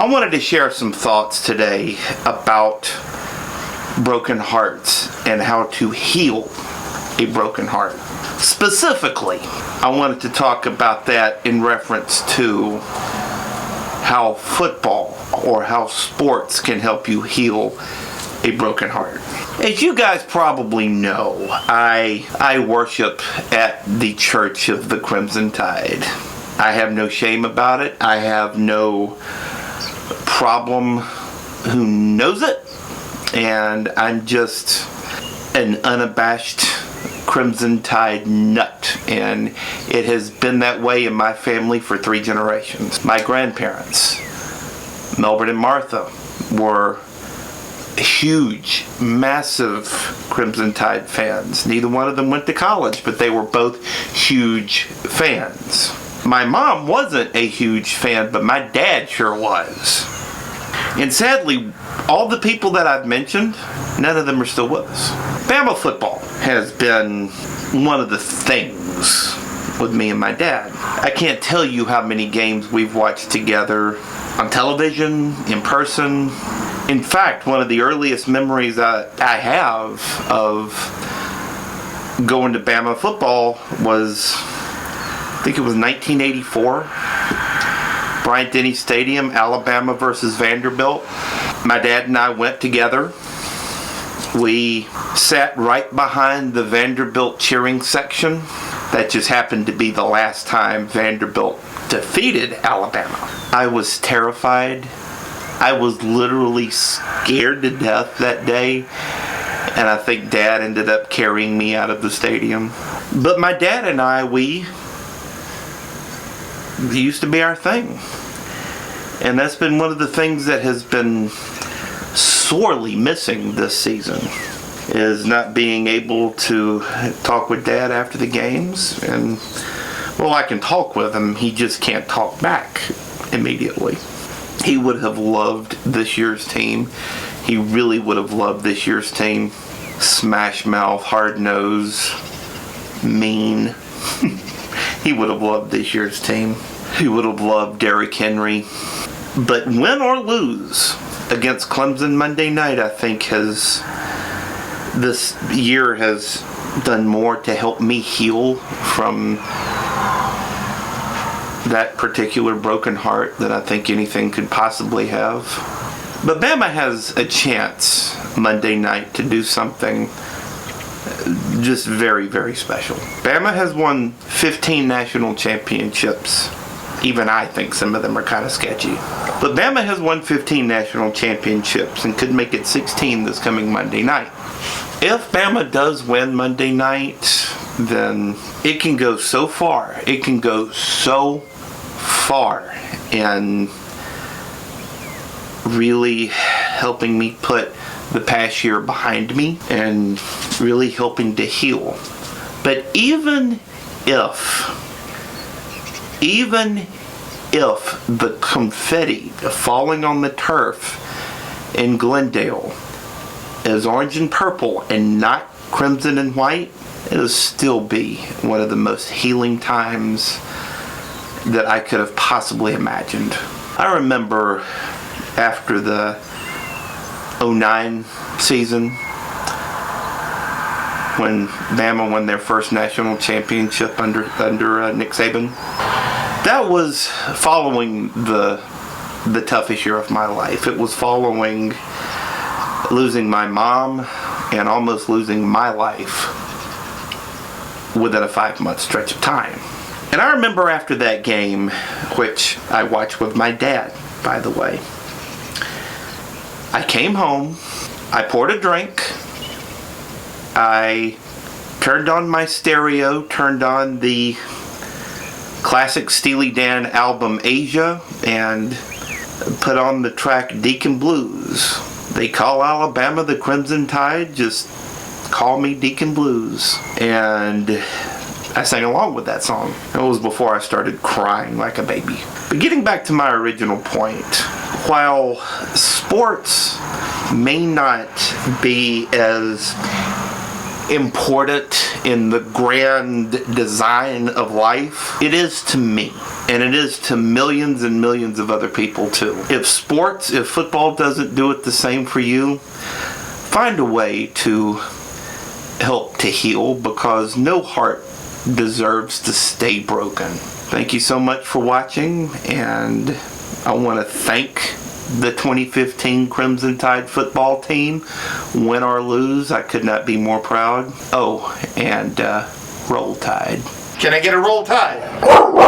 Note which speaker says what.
Speaker 1: I wanted to share some thoughts today about broken hearts and how to heal a broken heart. Specifically, I wanted to talk about that in reference to how football or how sports can help you heal a broken heart. As you guys probably know, I worship at the Church of the Crimson Tide. I have no shame about it. I have no problem who knows it. And I'm just an unabashed Crimson Tide nut. And it has been that way in my family for 3 generations. My grandparents, Melvin and Martha, were huge, massive Crimson Tide fans. Neither one of them went to college, but they were both huge fans. My mom wasn't a huge fan, but my dad sure was. And sadly, all the people that I've mentioned, none of them are still with us. Bama football has been one of the things with me and my dad. I can't tell you how many games we've watched together on television, in person. In fact, one of the earliest memories I have of going to Bama football was, I think it was 1984. Bryant-Denny Stadium, Alabama versus Vanderbilt. My dad and I went together. We sat right behind the Vanderbilt cheering section. That just happened to be the last time Vanderbilt defeated Alabama. I was terrified. I was literally scared to death that day. And I think Dad ended up carrying me out of the stadium. But my dad and I, it used to be our thing. And that's been one of the things that has been sorely missing this season, is not being able to talk with Dad after the games. And, well, I can talk with him, he just can't talk back immediately. He would have loved this year's team. He really would have loved this year's team. Smash mouth, hard nose, mean. He would have loved this year's team. He would have loved Derrick Henry. But win or lose against Clemson Monday night, I think this year has done more to help me heal from that particular broken heart than I think anything could possibly have. But Bama has a chance Monday night to do something just very, very special. Bama has won 15 national championships. Even I think some of them are kind of sketchy. But Bama has won 15 national championships and could make it 16 this coming Monday night. If Bama does win Monday night, then it can go so far. It can go so far in really helping me put the past year behind me and really helping to heal. But even if the confetti falling on the turf in Glendale is orange and purple and not crimson and white, it'll still be one of the most healing times that I could have possibly imagined. I remember after the 2009 season, when Bama won their first national championship under Nick Saban. That was following the toughest year of my life. It was following losing my mom and almost losing my life within a 5-month stretch of time. And I remember after that game, which I watched with my dad, by the way, I came home, I poured a drink, I turned on my stereo, turned on the classic Steely Dan album Asia, and put on the track Deacon Blues. They call Alabama the Crimson Tide, just call me Deacon Blues. And I sang along with that song. It was before I started crying like a baby. But getting back to my original point, while sports may not be as important in the grand design of life, it is to me. And it is to millions and millions of other people too. If football doesn't do it the same for you, find a way to help to heal, because no heart deserves to stay broken. Thank you so much for watching, and I want to thank the 2015 Crimson Tide football team. Win or lose, I could not be more proud. Oh, and Roll Tide. Can I get a Roll Tide?